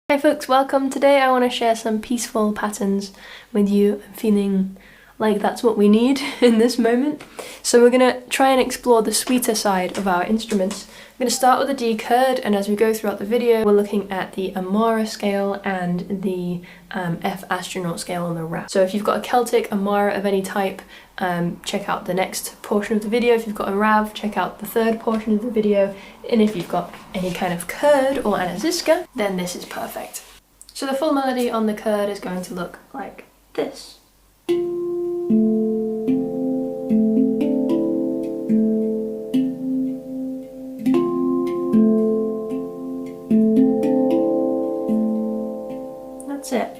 Hi folks, welcome. Today I want to share some peaceful patterns with you. I'm feeling like that's what we need in this moment. So we're going to try and explore the sweeter side of our instruments. I'm going to start with the D Kurd, and as we go throughout the video we're looking at the Amara scale and the F Astronaut scale on the RAV. So if you've got a Celtic, Amara of any type, check out the next portion of the video. If you've got a RAV, check out the third portion of the video. And if you've got any kind of Kurd or Anaziska, then this is perfect. So the full melody on the Kurd is going to look like this. That's it.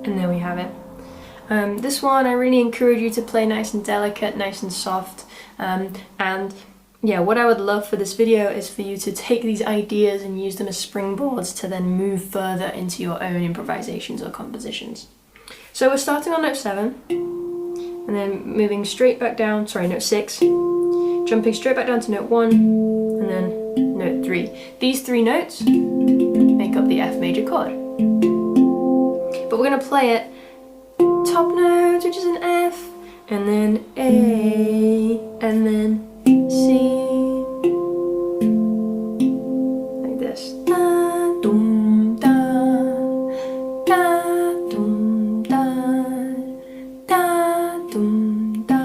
And there we have it. This one I really encourage you to play nice and delicate, nice and soft, and yeah, what I would love for this video is for you to take these ideas and use them as springboards to then move further into your own improvisations or compositions. So we're starting on note 7, and then moving straight back down, sorry, note 6, jumping straight back down to note 1, and then note 3. These 3 notes make up the F major chord. But we're going to play it top notes, which is an F, and then A, and then C, like this. Da, dum, da, da, dum, da, da, dum, da.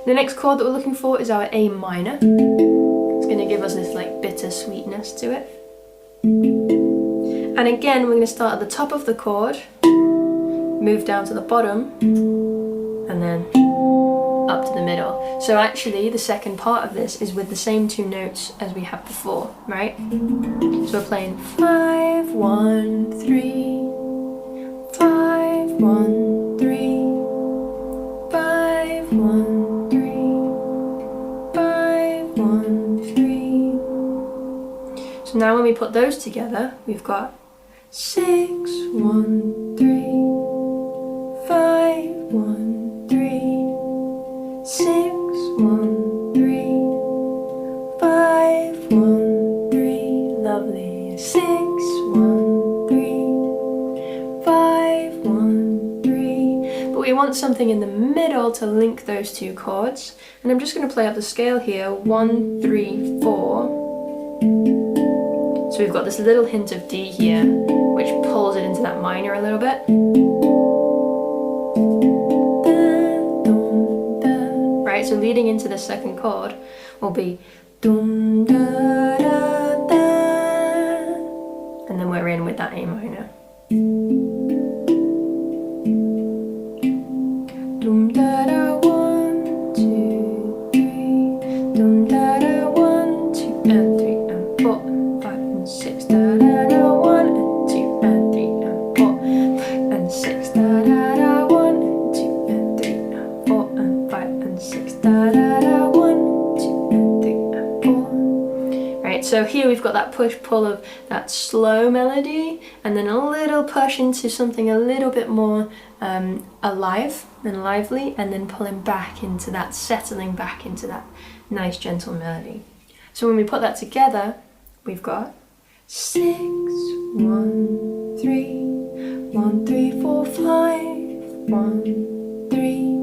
The next chord that we're looking for is our A minor. It's going to give us this like bitter sweetness to it. And again, we're going to start at the top of the chord, move down to the bottom, and then up to the middle. So actually the second part of this is with the same 2 notes as we had before, right? So we're playing 5, 1, 3, 5, 1, 3, 5, 1, 3, 5, 1, 3. So now when we put those together, we've got 6, 1, 3, 5, 1, 3, 6, 1, 3, 5, 1, 3, lovely. 6, 1, 3, 5, 1, 3. But we want something in the middle to link those 2 chords, and I'm just going to play up the scale here. 1, 3, 4. So we've got this little hint of D here, which pulls it into that minor a little bit. Right, so leading into the second chord will be dum da da da, and then we're in with that A minor. Dum da da 1, 2, 3, dum da da 1, 2 and 3 and 4 and 5 and 6 da da da 1 and 2 and 3 and 4 and 6 da da da 1 and 2 and 3 and 4 and 5 and 6 da da da 1, 2 and 3 and 4. Right, so here we've got that push-pull of that slow melody, and then a little push into something a little bit more alive and lively, and then pulling back into that, settling back into that nice gentle melody. So when we put that together, we've got 6, 1, 3, 1, 3, 4, 5, 1, 3,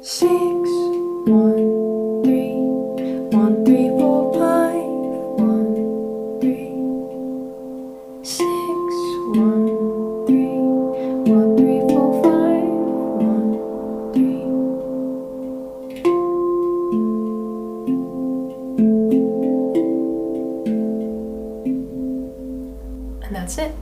6, 1, 3, 1, 3, 4, 5, 1, 3, 6, 1, 3, 1, 3, 4, 5, 1, 3. And that's it.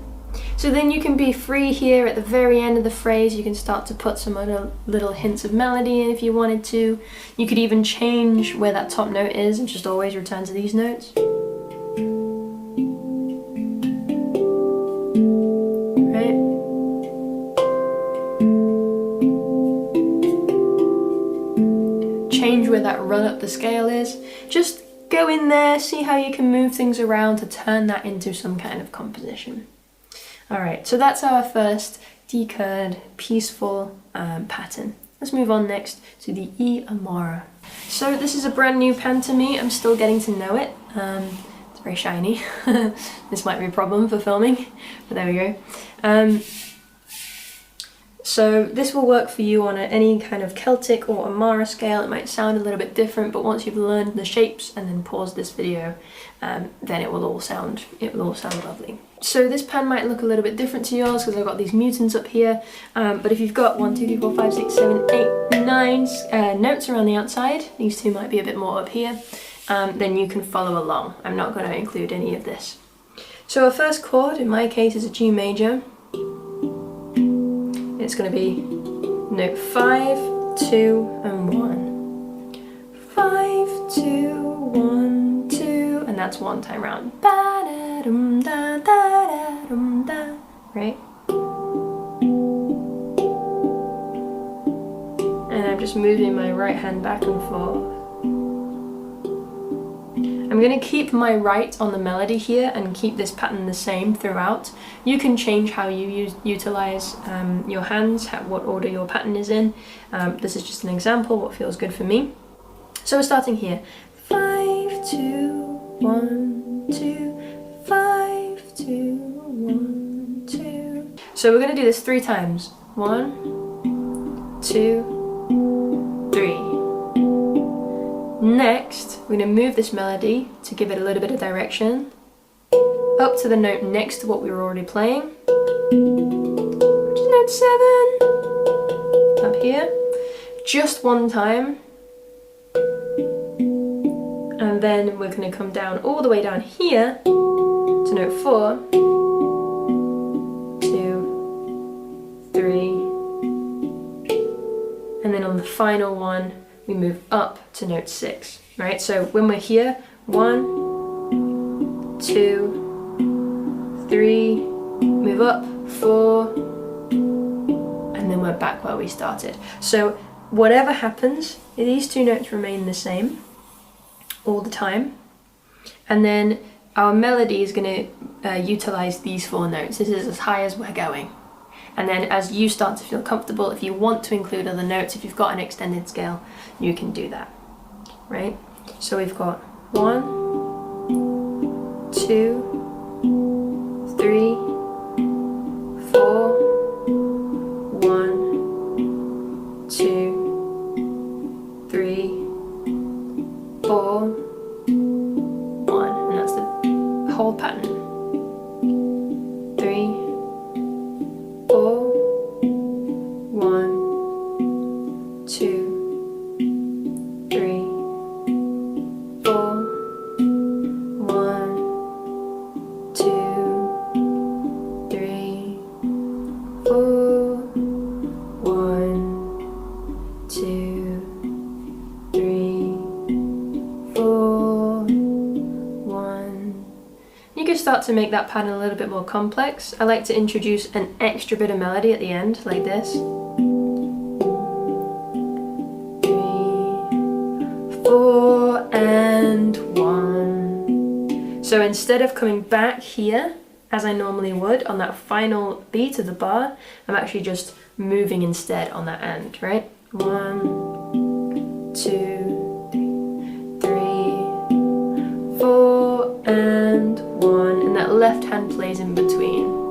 So then you can be free here at the very end of the phrase. You can start to put some other little hints of melody in if you wanted to. You could even change where that top note is and just always return to these notes. Right? Change where that run up the scale is. Just go in there, see how you can move things around to turn that into some kind of composition. Alright, so that's our first D Kurd, peaceful pattern. Let's move on next to the E Amara. So this is a brand new pen to me. I'm still getting to know it. It's very shiny. This might be a problem for filming, but there we go. So this will work for you on any kind of Celtic or Amara scale. It might sound a little bit different, but once you've learned the shapes and then pause this video, then it will all sound lovely. So this pen might look a little bit different to yours because I've got these mutants up here, but if you've got 1, 2, 3, 4, 5, 6, 7, 8, 9 notes around the outside, these two might be a bit more up here, then you can follow along. I'm not going to include any of this. So our first chord in my case is a G major. It's going to be note 5, 2 and 1. 5, 2, 1, 2, and that's one time round. Right? And I'm just moving my right hand back and forth. I'm going to keep my right on the melody here and keep this pattern the same throughout. You can change how you utilize your hands, what order your pattern is in. This is just an example, what feels good for me. So we're starting here. 5, 2, 1, 2, 5, 2, 1, 2. So we're going to do this 3 times. 1, 2, 3. Next, we're going to move this melody to give it a little bit of direction up to the note next to what we were already playing, which is note 7, up here, just one time, and then we're going to come down all the way down here to note 4, 2, 3, and then on the final one, we move up to note 6, right? So when we're here, 1, 2, 3, move up, 4, and then we're back where we started. So whatever happens, these 2 notes remain the same all the time. And then our melody is going to utilize these 4 notes. This is as high as we're going. And then as you start to feel comfortable, if you want to include other notes, if you've got an extended scale, you can do that, right? So we've got 1, 2, 3, 4, 1, 2, 3, 4, 1, and that's the whole pattern. 3, 4, 1, 2, 3, 4, 1, 2, 3, 4, 1, 2, 3, 4, 1. You can start to make that pattern a little bit more complex. I like to introduce an extra bit of melody at the end, like this. 3, 4, and 1. So instead of coming back here, as I normally would, on that final beat of the bar, I'm actually just moving instead on that end, right? 1, 2, 3, 4, and 1. And that left hand plays in between.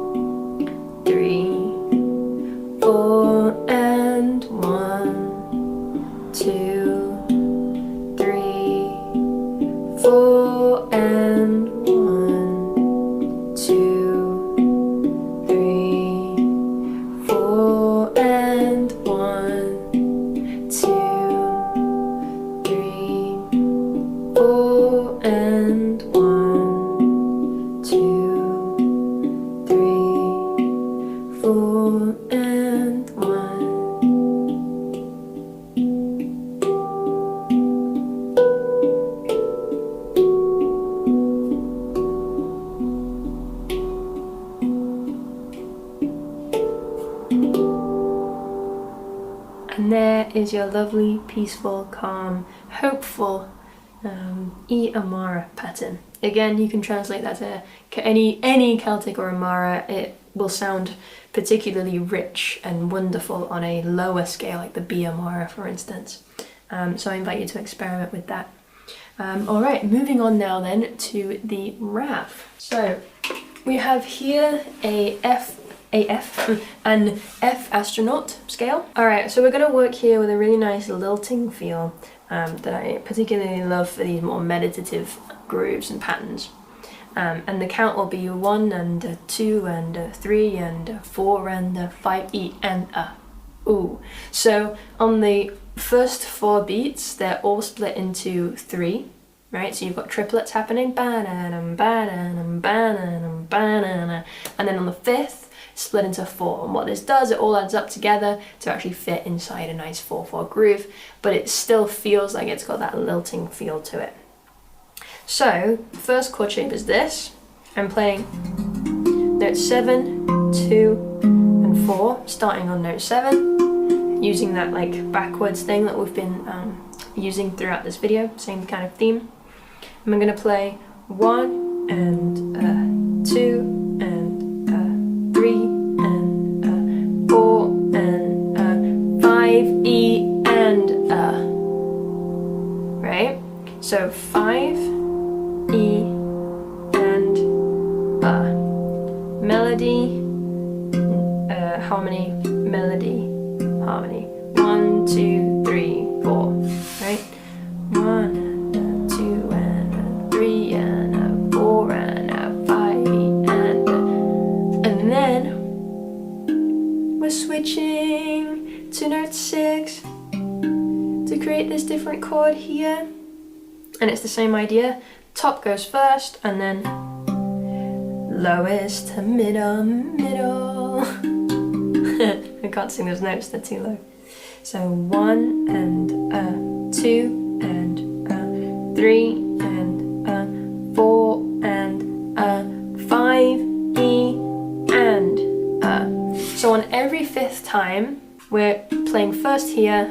3, 4, and 1, 2, 3, 4, and 1, 2, 3, 4, and 1, 2, 3, 4, and 1, 2, 3, 4, and 1. And there is your lovely, peaceful, calm, hopeful E Amara pattern. Again, you can translate that to any Celtic or Amara. will sound particularly rich and wonderful on a lower scale, like the B Amara, for instance. So I invite you to experiment with that. Alright, moving on now then to the RAV. So we have here an F Astronaut scale. Alright, so we're going to work here with a really nice lilting feel that I particularly love for these more meditative grooves and patterns. And the count will be 1 and 2 and 3 and 4 and 5 E and ooh. So on the first 4 beats, they're all split into 3, right? So you've got triplets happening, ba-da-dum, ba-da-dum, ba-da-dum, ba-da-dum. And then on the 5th, split into 4. And what this does, it all adds up together to actually fit inside a nice 4/4 groove, but it still feels like it's got that lilting feel to it. So, first chord shape is this. I'm playing note 7, 2, and 4, starting on note 7, using that like backwards thing that we've been using throughout this video, same kind of theme. And I'm going to play 1 and 2 and 3 and 4 and 5 E and right? So 5 E and melody, harmony, melody, harmony. 1, 2, 3, 4. Right? 1 and 2 and 3 and 4 and 5 and then we're switching to note 6 to create this different chord here, and it's the same idea. Top goes first, and then lowest to middle. I can't sing those notes, they're too low. So 1 and 2 and 3 and 4 and 5 E and So on every 5th time, we're playing first here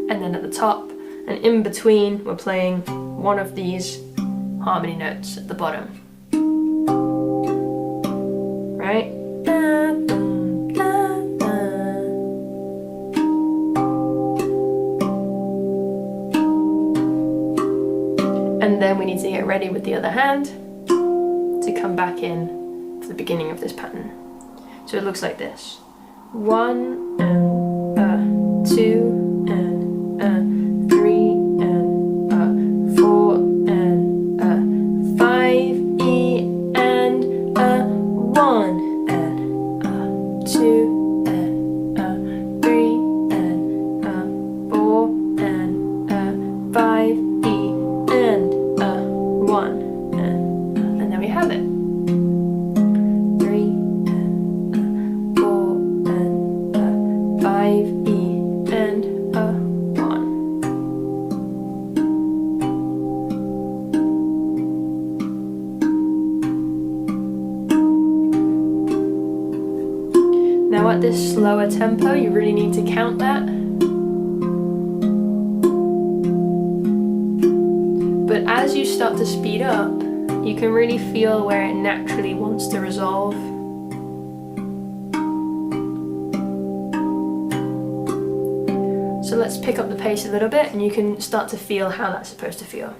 and then at the top, and in between we're playing one of these harmony notes at the bottom, right? And then we need to get ready with the other hand to come back in for the beginning of this pattern. So it looks like this: 1 and 2 and 3 and 4 and 5 E and 1 and 2 and 3 and 4 and 5 E and 1 and then we have it. 3 and 4 and 5 E and 1. Now at this slower tempo, you really need to count that. But as you start to speed up, you can really feel where it naturally wants to resolve. So let's pick up the pace a little bit, and you can start to feel how that's supposed to feel.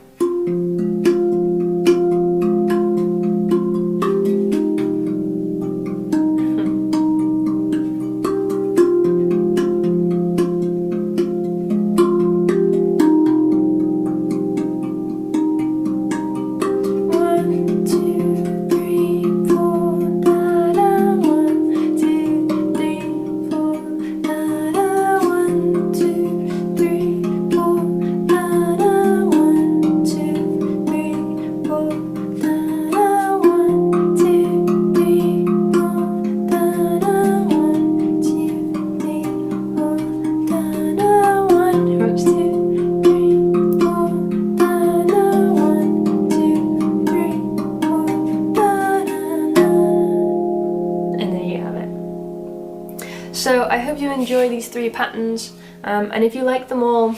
So I hope you enjoy these 3 patterns, and if you like them all,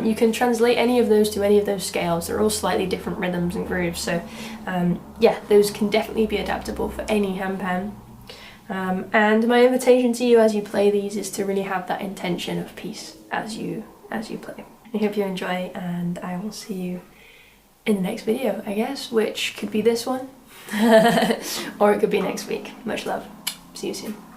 you can translate any of those to any of those scales. They're all slightly different rhythms and grooves, so yeah, those can definitely be adaptable for any handpan. And my invitation to you as you play these is to really have that intention of peace as you play. I hope you enjoy, and I will see you in the next video, I guess, which could be this one or it could be next week. Much love. See you soon.